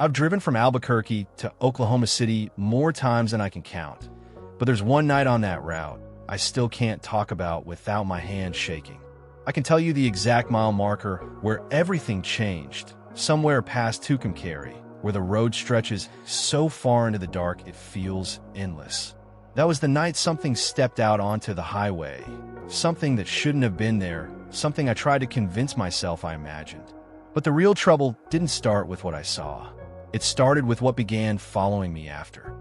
I've driven from Albuquerque to Oklahoma City more times than I can count, but there's one night on that route I still can't talk about without my hands shaking. I can tell you the exact mile marker where everything changed, somewhere past Tucumcari, where the road stretches so far into the dark it feels endless. That was the night something stepped out onto the highway, something that shouldn't have been there, something I tried to convince myself I imagined. But the real trouble didn't start with what I saw. It started with what began following me after.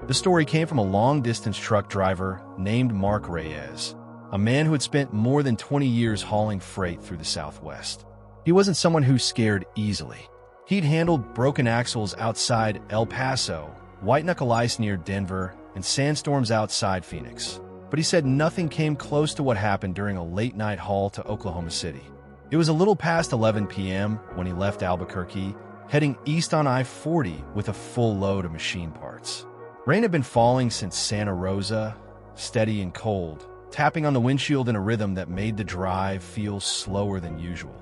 The story came from a long-distance truck driver named Mark Reyes, a man who had spent more than 20 years hauling freight through the Southwest. He wasn't someone who scared easily. He'd handled broken axles outside El Paso, white-knuckle ice near Denver, and sandstorms outside Phoenix. But he said nothing came close to what happened during a late-night haul to Oklahoma City. It was a little past 11 p.m. when he left Albuquerque, heading east on I-40 with a full load of machine parts. Rain had been falling since Santa Rosa, steady and cold, tapping on the windshield in a rhythm that made the drive feel slower than usual.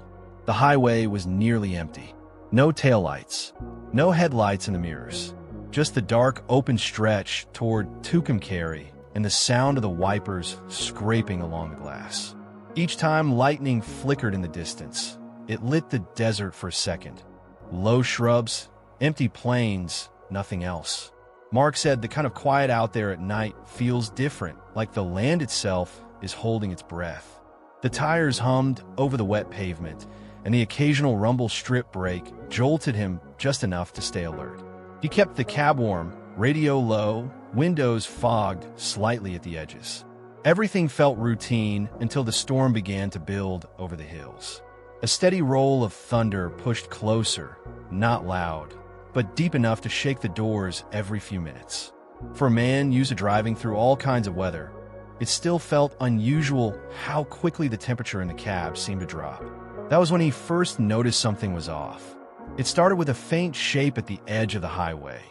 The highway was nearly empty. No taillights, no headlights in the mirrors. Just the dark, open stretch toward Tucumcari and the sound of the wipers scraping along the glass. Each time lightning flickered in the distance, it lit the desert for a second. Low shrubs, empty plains, nothing else. Mark said the kind of quiet out there at night feels different, like the land itself is holding its breath. The tires hummed over the wet pavement, and the occasional rumble strip brake jolted him just enough to stay alert. He kept the cab warm, radio low, windows fogged slightly at the edges. Everything felt routine until the storm began to build over the hills. A steady roll of thunder pushed closer, not loud, but deep enough to shake the doors every few minutes. For a man used to driving through all kinds of weather, it still felt unusual how quickly the temperature in the cab seemed to drop. That was when he first noticed something was off. It started with a faint shape at the edge of the highway.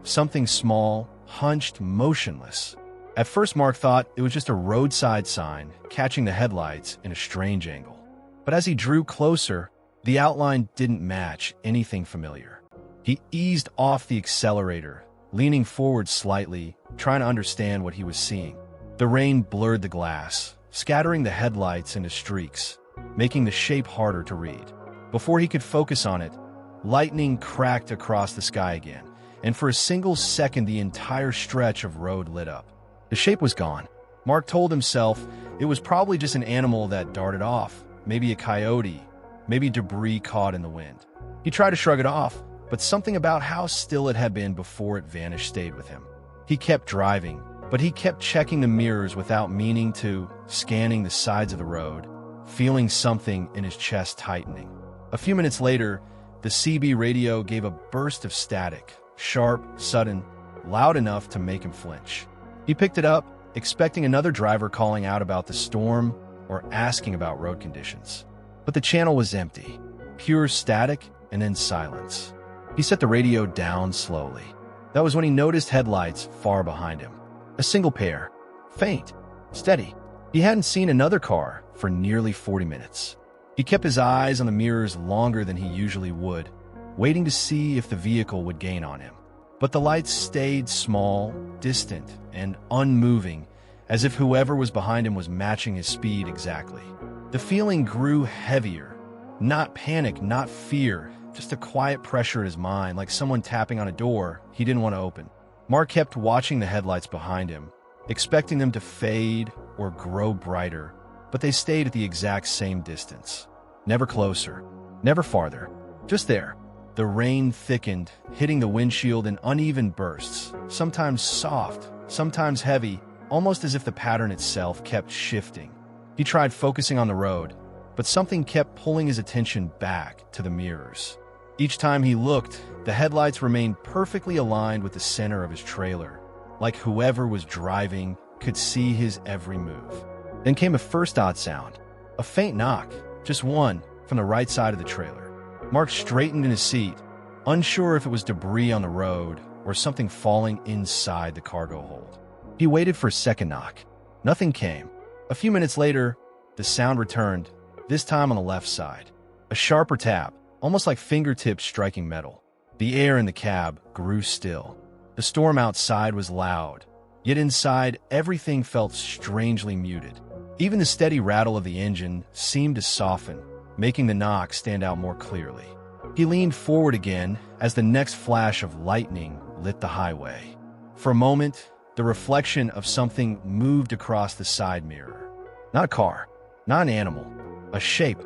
Something small, hunched, motionless. At first, Mark thought it was just a roadside sign catching the headlights in a strange angle. But as he drew closer, the outline didn't match anything familiar. He eased off the accelerator, leaning forward slightly, trying to understand what he was seeing. The rain blurred the glass, scattering the headlights into streaks, making the shape harder to read. Before he could focus on it, lightning cracked across the sky again, and for a single second the entire stretch of road lit up. The shape was gone. Mark told himself it was probably just an animal that darted off, maybe a coyote, maybe debris caught in the wind. He tried to shrug it off, but something about how still it had been before it vanished stayed with him. He kept driving, but he kept checking the mirrors without meaning to, scanning the sides of the road, feeling something in his chest tightening. A few minutes later, the CB radio gave a burst of static, sharp, sudden, loud enough to make him flinch. He picked it up, expecting another driver calling out about the storm or asking about road conditions. But the channel was empty, pure static and then silence. He set the radio down slowly. That was when he noticed headlights far behind him. A single pair, faint, steady. He hadn't seen another car for nearly 40 minutes. He kept his eyes on the mirrors longer than he usually would, waiting to see if the vehicle would gain on him. But the lights stayed small, distant, and unmoving, as if whoever was behind him was matching his speed exactly. The feeling grew heavier. Not panic, not fear, just a quiet pressure in his mind, like someone tapping on a door he didn't want to open. Mark kept watching the headlights behind him, expecting them to fade or grow brighter, but they stayed at the exact same distance. Never closer, never farther, just there. The rain thickened, hitting the windshield in uneven bursts, sometimes soft, sometimes heavy, almost as if the pattern itself kept shifting. He tried focusing on the road, but something kept pulling his attention back to the mirrors. Each time he looked, the headlights remained perfectly aligned with the center of his trailer, like whoever was driving could see his every move. Then came a first odd sound, a faint knock, just one, from the right side of the trailer. Mark straightened in his seat, unsure if it was debris on the road or something falling inside the cargo hold. He waited for a second knock. Nothing came. A few minutes later, the sound returned, this time on the left side. A sharper tap, almost like fingertips striking metal. The air in the cab grew still. The storm outside was loud, yet inside everything felt strangely muted. Even the steady rattle of the engine seemed to soften, making the knock stand out more clearly. He leaned forward again as the next flash of lightning lit the highway. For a moment, the reflection of something moved across the side mirror. Not a car, not an animal, a shape,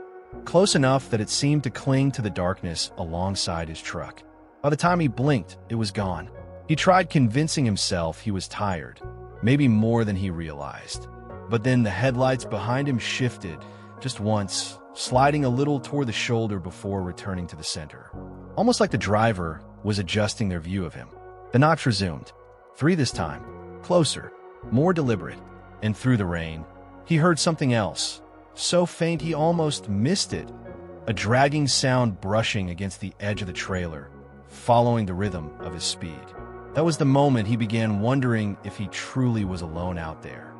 close enough that it seemed to cling to the darkness alongside his truck. By the time he blinked, it was gone. He tried convincing himself he was tired, maybe more than he realized. But then the headlights behind him shifted, just once, sliding a little toward the shoulder before returning to the center. Almost like the driver was adjusting their view of him. The knocks resumed. 3 this time, closer, more deliberate. And through the rain, he heard something else, so faint he almost missed it. A dragging sound brushing against the edge of the trailer, following the rhythm of his speed. That was the moment he began wondering if he truly was alone out there.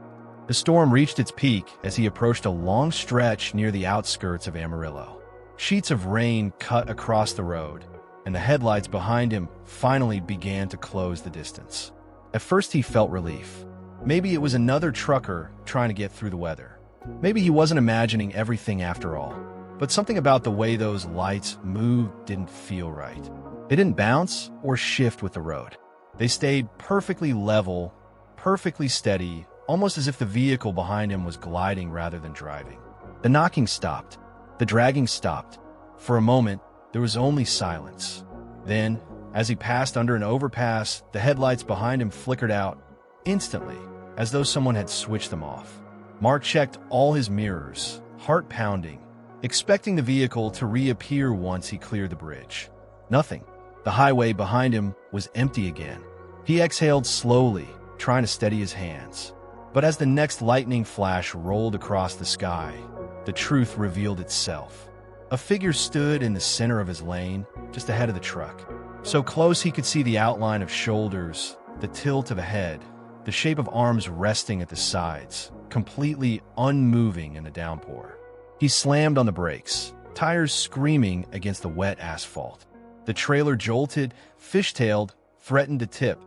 The storm reached its peak as he approached a long stretch near the outskirts of Amarillo. Sheets of rain cut across the road, and the headlights behind him finally began to close the distance. At first he felt relief. Maybe it was another trucker trying to get through the weather. Maybe he wasn't imagining everything after all. But something about the way those lights moved didn't feel right. They didn't bounce or shift with the road. They stayed perfectly level, perfectly steady, almost as if the vehicle behind him was gliding rather than driving. The knocking stopped. The dragging stopped. For a moment, there was only silence. Then, as he passed under an overpass, the headlights behind him flickered out instantly, as though someone had switched them off. Mark checked all his mirrors, heart pounding, expecting the vehicle to reappear once he cleared the bridge. Nothing. The highway behind him was empty again. He exhaled slowly, trying to steady his hands. But as the next lightning flash rolled across the sky, the truth revealed itself. A figure stood in the center of his lane, just ahead of the truck. So close he could see the outline of shoulders, the tilt of a head, the shape of arms resting at the sides, completely unmoving in the downpour. He slammed on the brakes, tires screaming against the wet asphalt. The trailer jolted, fishtailed, threatened to tip,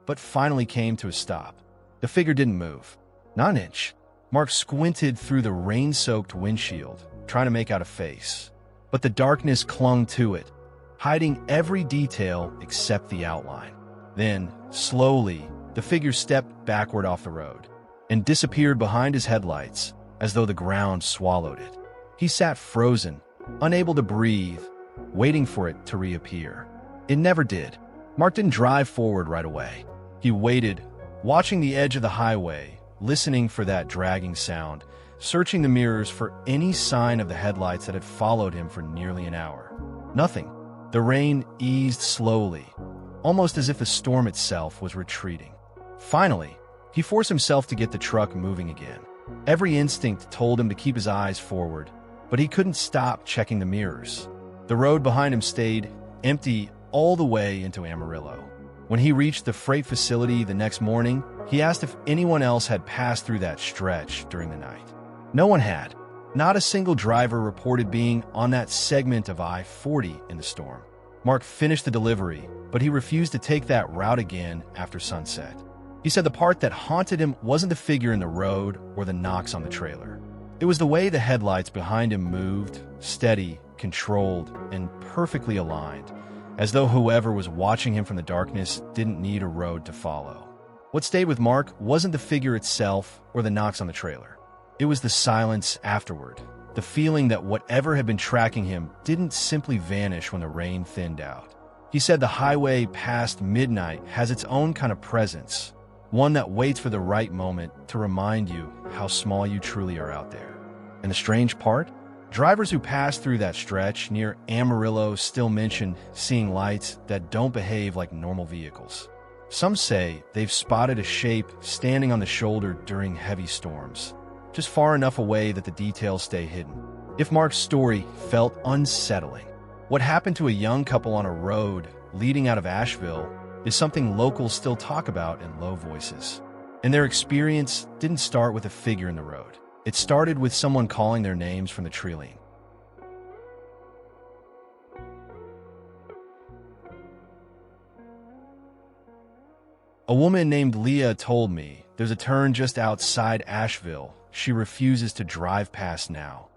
but finally came to a stop. The figure didn't move. Not an inch. Mark squinted through the rain-soaked windshield, trying to make out a face. But the darkness clung to it, hiding every detail except the outline. Then, slowly, the figure stepped backward off the road and disappeared behind his headlights, as though the ground swallowed it. He sat frozen, unable to breathe, waiting for it to reappear. It never did. Mark didn't drive forward right away. He waited, watching the edge of the highway, listening for that dragging sound, searching the mirrors for any sign of the headlights that had followed him for nearly an hour. Nothing. The rain eased slowly, almost as if the storm itself was retreating. Finally, he forced himself to get the truck moving again. Every instinct told him to keep his eyes forward, but he couldn't stop checking the mirrors. The road behind him stayed empty all the way into Amarillo. When he reached the freight facility the next morning, he asked if anyone else had passed through that stretch during the night. No one had. Not a single driver reported being on that segment of I-40 in the storm. Mark finished the delivery, but he refused to take that route again after sunset. He said the part that haunted him wasn't the figure in the road or the knocks on the trailer. It was the way the headlights behind him moved, steady, controlled, and perfectly aligned, as though whoever was watching him from the darkness didn't need a road to follow. What stayed with Mark wasn't the figure itself or the knocks on the trailer. It was the silence afterward, the feeling that whatever had been tracking him didn't simply vanish when the rain thinned out. He said the highway past midnight has its own kind of presence, one that waits for the right moment to remind you how small you truly are out there. And the strange part? Drivers who pass through that stretch near Amarillo still mention seeing lights that don't behave like normal vehicles. Some say they've spotted a shape standing on the shoulder during heavy storms, just far enough away that the details stay hidden. If Mark's story felt unsettling, what happened to a young couple on a road leading out of Asheville is something locals still talk about in low voices. And their experience didn't start with a figure in the road. It started with someone calling their names from the tree line. A woman named Leah told me there's a turn just outside Asheville she refuses to drive past now.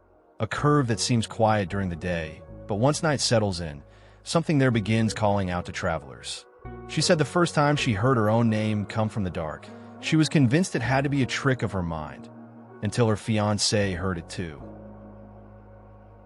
A curve that seems quiet during the day, but once night settles in, something there begins calling out to travelers. She said the first time she heard her own name come from the dark, she was convinced it had to be a trick of her mind, until her fiancé heard it too.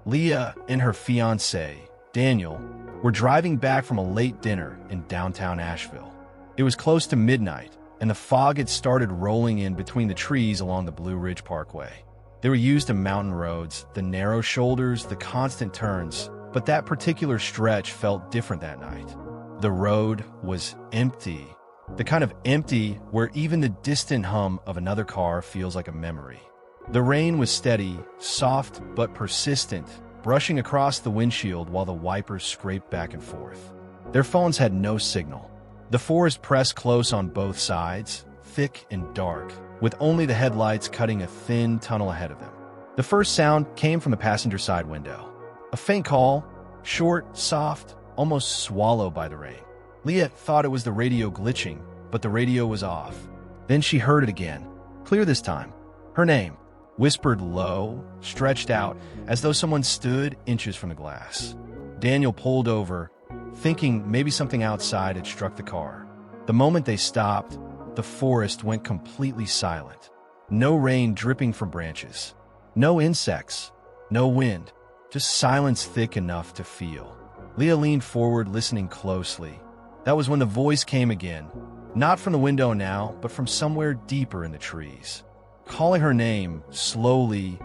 Leah and her fiancé, Daniel, were driving back from a late dinner in downtown Asheville. It was close to midnight, and the fog had started rolling in between the trees along the Blue Ridge Parkway. They were used to mountain roads, the narrow shoulders, the constant turns, but that particular stretch felt different that night. The road was empty, the kind of empty where even the distant hum of another car feels like a memory. The rain was steady, soft but persistent, brushing across the windshield while the wipers scraped back and forth. Their phones had no signal. The forest pressed close on both sides, thick and dark, with only the headlights cutting a thin tunnel ahead of them. The first sound came from the passenger side window. A faint call, short, soft, almost swallowed by the rain. Leah thought it was the radio glitching, but the radio was off. Then she heard it again, clear this time. Her name, whispered low, stretched out, as though someone stood inches from the glass. Daniel pulled over, thinking maybe something outside had struck the car. The moment they stopped, the forest went completely silent. No rain dripping from branches. No insects. No wind. Just silence thick enough to feel. Leah leaned forward, listening closely. That was when the voice came again. Not from the window now, but from somewhere deeper in the trees. Calling her name, slowly,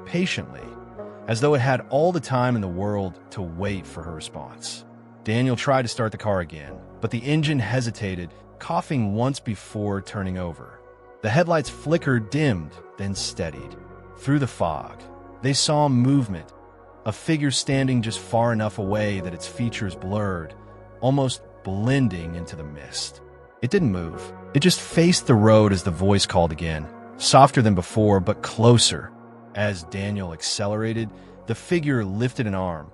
patiently, as though it had all the time in the world to wait for her response. Daniel tried to start the car again, but the engine hesitated, coughing once before turning over. The headlights flickered, dimmed, then steadied. Through the fog, they saw movement, a figure standing just far enough away that its features blurred, almost blending into the mist. It didn't move. It just faced the road as the voice called again, softer than before, but closer. As Daniel accelerated, the figure lifted an arm,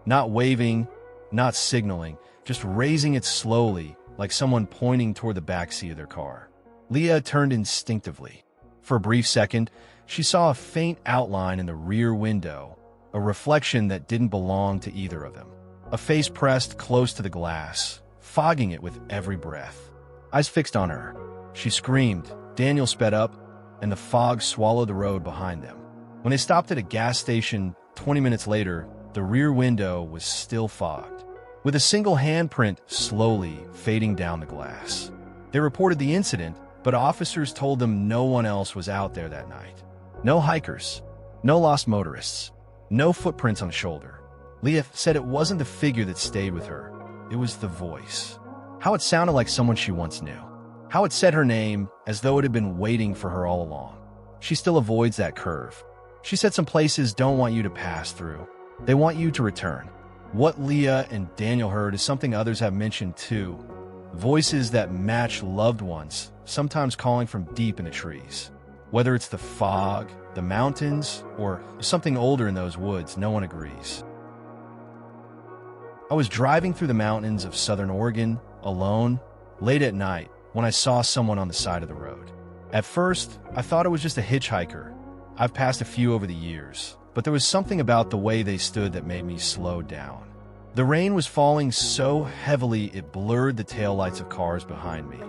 not waving, not signaling, just raising it slowly, like someone pointing toward the backseat of their car. Leah turned instinctively. For a brief second, she saw a faint outline in the rear window, a reflection that didn't belong to either of them. A face pressed close to the glass, fogging it with every breath. Eyes fixed on her. She screamed. Daniel sped up, and the fog swallowed the road behind them. When they stopped at a gas station 20 minutes later, the rear window was still fogged, with a single handprint slowly fading down the glass. They reported the incident, but officers told them no one else was out there that night. No hikers, no lost motorists, no footprints on the shoulder. Leah said it wasn't the figure that stayed with her. It was the voice. How it sounded like someone she once knew. How it said her name as though it had been waiting for her all along. She still avoids that curve. She said some places don't want you to pass through. They want you to return. What Leah and Daniel heard is something others have mentioned too. Voices that match loved ones, sometimes calling from deep in the trees. Whether it's the fog, the mountains, or something older in those woods, no one agrees. I was driving through the mountains of southern Oregon, alone, late at night, when I saw someone on the side of the road. At first, I thought it was just a hitchhiker. I've passed a few over the years, but there was something about the way they stood that made me slow down. The rain was falling so heavily it blurred the taillights of cars behind me.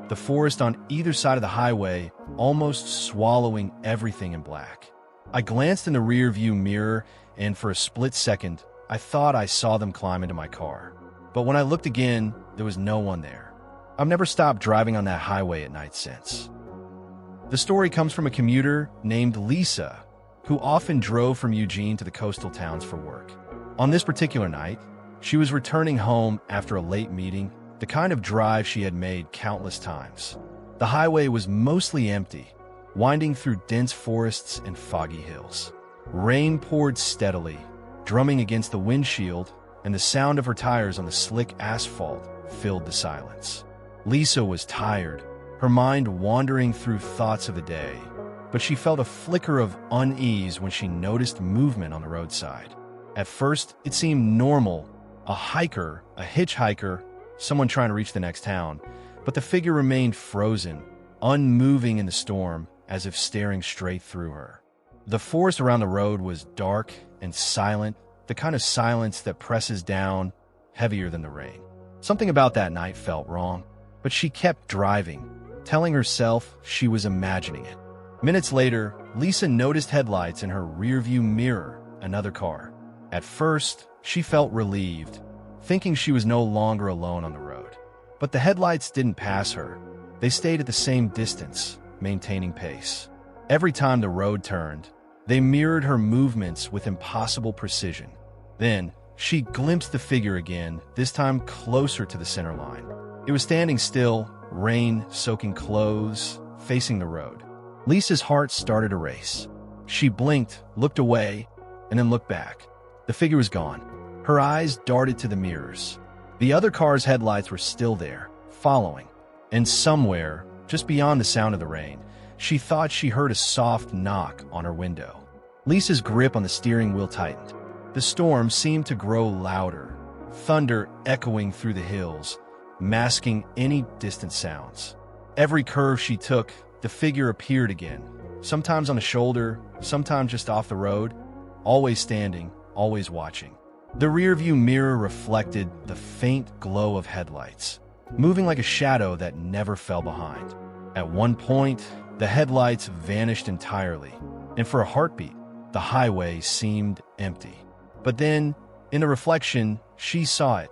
The forest on either side of the highway almost swallowing everything in black. I glanced in the rear-view mirror, and for a split second, I thought I saw them climb into my car. But when I looked again, there was no one there. I've never stopped driving on that highway at night since. The story comes from a commuter named Lisa, who often drove from Eugene to the coastal towns for work. On this particular night, she was returning home after a late meeting, the kind of drive she had made countless times. The highway was mostly empty, winding through dense forests and foggy hills. Rain poured steadily, drumming against the windshield, and the sound of her tires on the slick asphalt filled the silence. Lisa was tired, her mind wandering through thoughts of the day, but she felt a flicker of unease when she noticed movement on the roadside. At first, it seemed normal, a hiker, a hitchhiker, someone trying to reach the next town. but the figure remained frozen, unmoving in the storm, as if staring straight through her. The forest around the road was dark and silent, the kind of silence that presses down, heavier than the rain. Something about that night felt wrong, but she kept driving, telling herself she was imagining it. Minutes later, Lisa noticed headlights in her rearview mirror, another car. At first, she felt relieved, thinking she was no longer alone on the road. But the headlights didn't pass her. They stayed at the same distance, maintaining pace. Every time the road turned, they mirrored her movements with impossible precision. Then, she glimpsed the figure again, this time closer to the center line. It was standing still, rain-soaking clothes, facing the road. Lisa's heart started to race. She blinked, looked away, and then looked back. The figure was gone. Her eyes darted to the mirrors. The other car's headlights were still there, following. And somewhere, just beyond the sound of the rain, she thought she heard a soft knock on her window. Lisa's grip on the steering wheel tightened. The storm seemed to grow louder, thunder echoing through the hills, masking any distant sounds. Every curve she took, the figure appeared again, sometimes on a shoulder, sometimes just off the road, always standing, always watching. The rearview mirror reflected the faint glow of headlights, moving like a shadow that never fell behind. At one point, the headlights vanished entirely, and for a heartbeat, the highway seemed empty. But then, in the reflection, she saw it.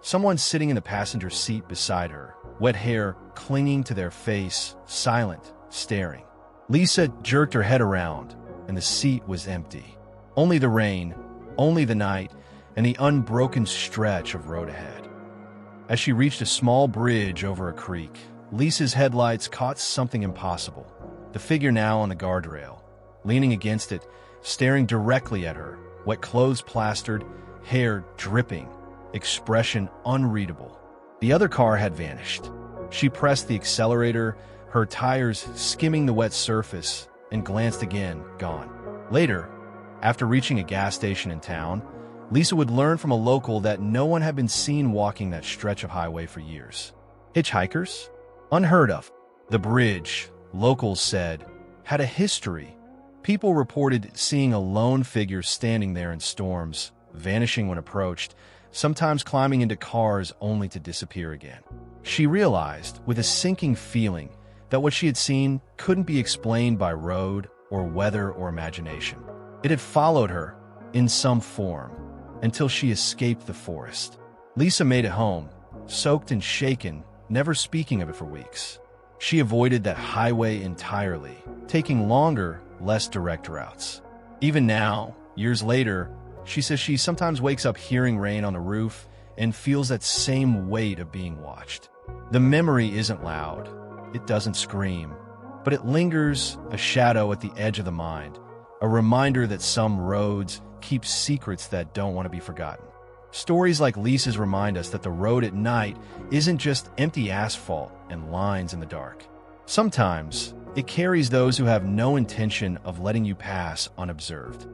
Someone sitting in the passenger seat beside her, wet hair clinging to their face, silent, staring. Lisa jerked her head around, and the seat was empty. Only the rain, only the night, and the unbroken stretch of road ahead. As she reached a small bridge over a creek, Lisa's headlights caught something impossible. The figure now on the guardrail, leaning against it, staring directly at her, wet clothes plastered, hair dripping, expression unreadable. The other car had vanished. She pressed the accelerator, her tires skimming the wet surface, and glanced again, gone. Later, after reaching a gas station in town, Lisa would learn from a local that no one had been seen walking that stretch of highway for years. Hitchhikers? Unheard of. The bridge, locals said, had a history. People reported seeing a lone figure standing there in storms, vanishing when approached, sometimes climbing into cars only to disappear again. She realized, with a sinking feeling, that what she had seen couldn't be explained by road or weather or imagination. It had followed her, in some form, until she escaped the forest. Lisa made it home, soaked and shaken, never speaking of it for weeks. She avoided that highway entirely, taking longer, less direct routes. Even now, years later, she says she sometimes wakes up hearing rain on the roof and feels that same weight of being watched. The memory isn't loud, it doesn't scream, but it lingers, a shadow at the edge of the mind, a reminder that some roads keep secrets that don't want to be forgotten. Stories like Lisa's remind us that the road at night isn't just empty asphalt and lines in the dark. Sometimes, it carries those who have no intention of letting you pass unobserved.